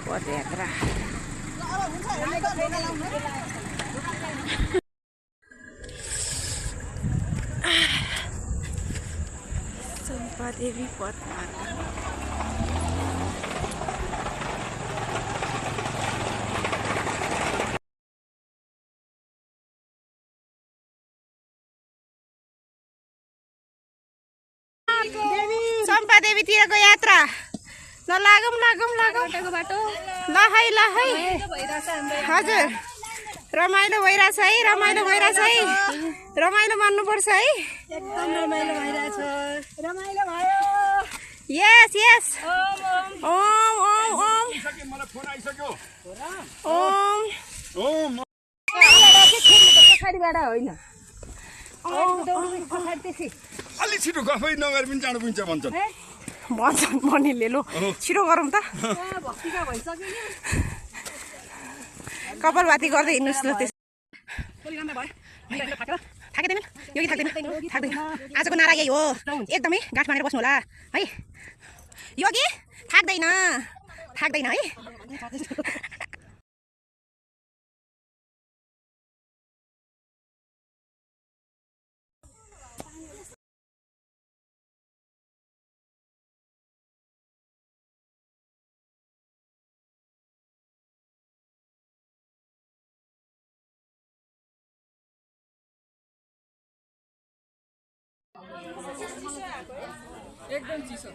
पदयात्रा चम्पादेवी पदमार्ग चम्पादेवीतिरको यात्रा ल लागौँ बाटो ल है हजुर रमाइलो भइरहेछ है रमाइलो मान्नुपर्छ है एकदम रमाइलो भइरहेछ रमाइलो भयो यस ओम पछाडिबाट होइन अलि छिटो गफै नगरे पनि जानु पुग्छ भन्छन् बनिले लो छिटो गरौँ त कपालभाती गर्दै हिँड्नुहोस् ल थाक्दैन यो कि थाक्दैन आजको नारा यही हो एकदमै गाँठ बाँधेर बस्नु होला है यो कि थाक्दैन है एकदम चिसो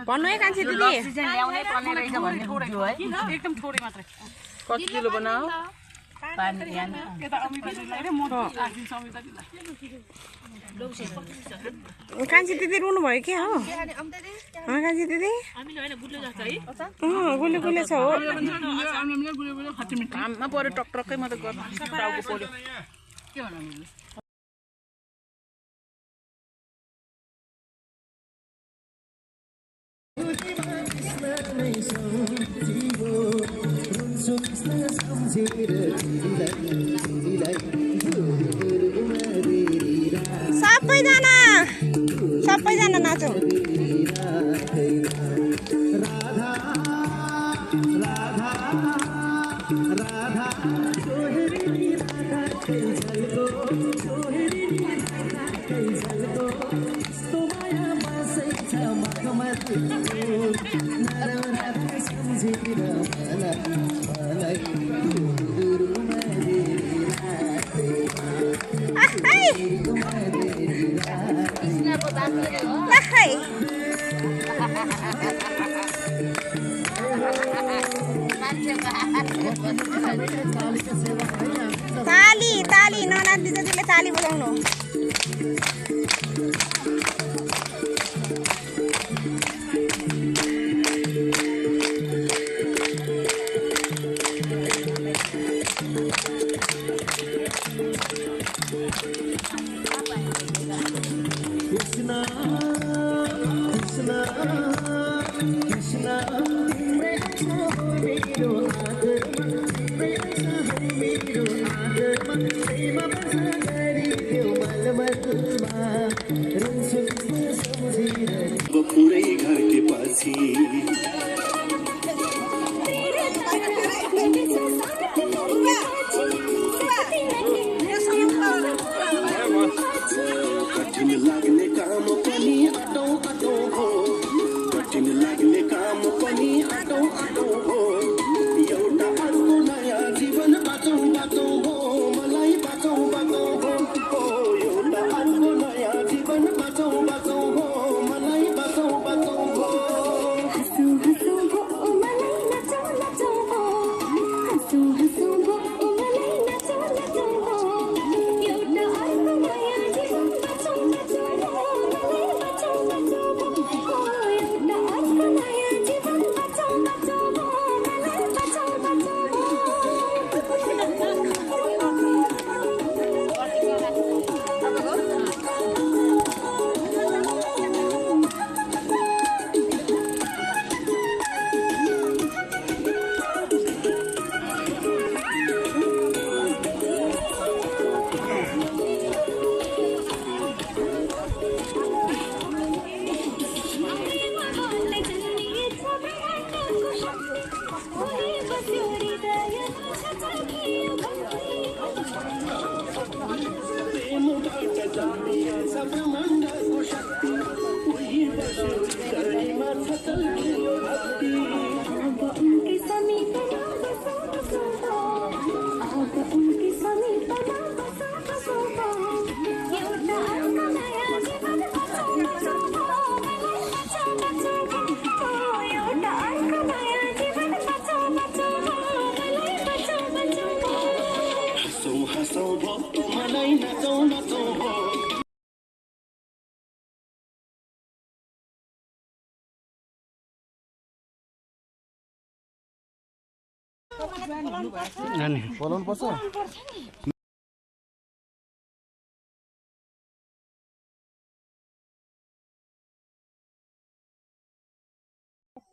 भन्नु है कान्छी दिदी ल्याउनै पर्ने रहेछ भन्ने बुझ्यो है एकदम थोरै मात्रै कति किलो बनाऊ पानी यहाँ यता अमिताजीलाई र म राखिदिन्छु अमिताजीलाई कान्छी दिदी रुनु भयो के हो कान्छी दिदी गुले छ हो घाममा पऱ्यो टक्टक्कै मात्रै गर्नु टाउको पऱ्यो के भन्नु सबैजना नाचौँ ताली ननादी जतिले ताली बजाउनु पुरै घटेपछि कठिन लाग्ने काम पनि अटौ हो कठिन लाग्ने काम पनि अटौ हो एउटा अर्को नयाँ जीवन बाटौ हो मलाई बाटौ हो जन्मिएछ ब्रह्माण्डको शक्ति उही बस्यो धरतीमा सचल खिल्यो भक्ति उनकी समीपमा उनकी समीपमा एउटा अर्को नयाँ जीवन बचाउन एउटा अर्को नयाँ जीवन बचाउन हँसौँ हँसौँ भक्तो मलाई नचौँ नचौँ हो बोलाउनु पर्छ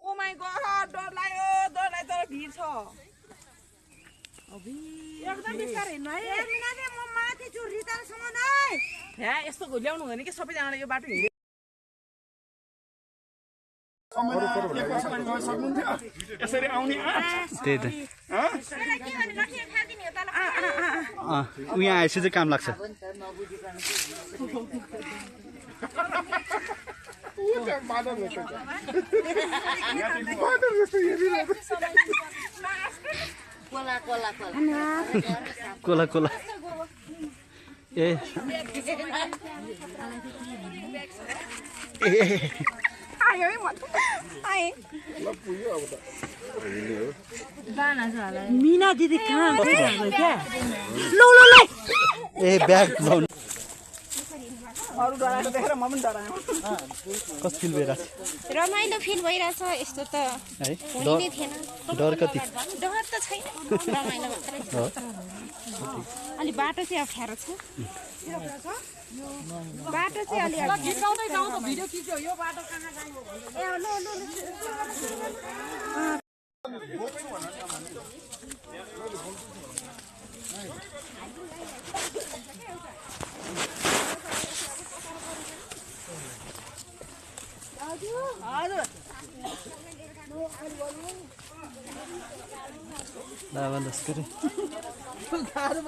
ओ माय गॉड डर लाग्यो तर भिड छ एकदम बिस्तार हिँड्नु है मिनाले म माथि छु रितालसम्म नै हे यस्तो ल्याउनु हुँदैन कि सबैजनाले यो बाटो हिँड्यो यसरी आउने त्यही त यहाँ आएपछि चाहिँ काम लाग्छ कोला कोला ए मिना दिदी कहाँ क्या ए ब्याग लाउनु अरु डराएको देखेर म पनि डराएँ कस्तो फिल भइरहेछ रमाइलो फिल भइरहेछ यस्तो त है हुँदै थिएन डर कति डर त छैन रमाइलो मात्रै छ अलि बाटो चाहिँ अप्ठ्यारो छ बाटो चाहिँ अलि गीतगाउँदै जाउँ त भिडियो खिच्यो यो बाटो कहाँ जानु ए लो लो लाभान्दास गरे गाह्रो